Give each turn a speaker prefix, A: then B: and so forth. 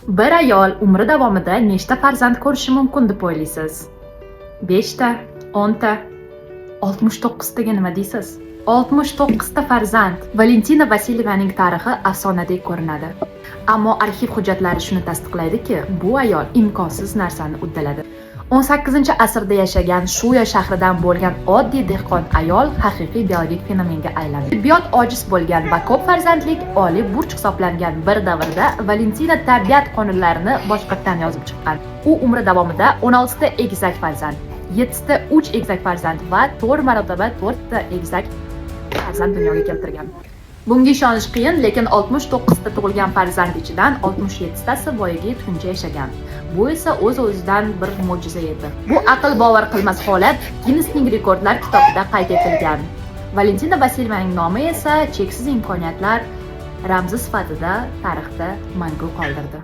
A: Bir ayol umri davomida nechta farzand ko'rishi mumkin deb o'ylaysiz? 5 ta, 10 ta, 69 taga nima deysiz? 69 ta farzand. Valentina Vasilyevaning tarixi afsonadek ko'rinadi. Ammo arxiv hujjatlari shuni tasdiqlaydiki, bu ayol imkonsiz narsani uddaladi. 18-asrda yashagan Shuya shahridan bo'lgan oddiy dehqon ayol haqiqiy biologik fenomenga aylandi. Tibbiyot ojiz bo'lgan va ko'p farzandlik oliy burch hisoblangan bir davrda Valentina tabiat qonunlarini boshqatdan yozib chiqqan. U umri davomida 16 ta egizak farzand, 7 ta uch egizak farzand va 4 marotaba 4 ta egizak farzand dunyoga keltirgan. Bunga ishonish qiyin, lekin 69 ta tug'ilgan farzand ichidan 67 tasi voyaga yetguncha yashagan. Bu esa o'z-o'zidan bir mo'jiza edi. Bu aql bovar qilmas holat Ginnesning rekordlar kitobida qayd etilgan. Valentina Vasilyevaning nomi esa cheksiz imkoniyatlar ramzi sifatida tarixda mangu qoldirdi.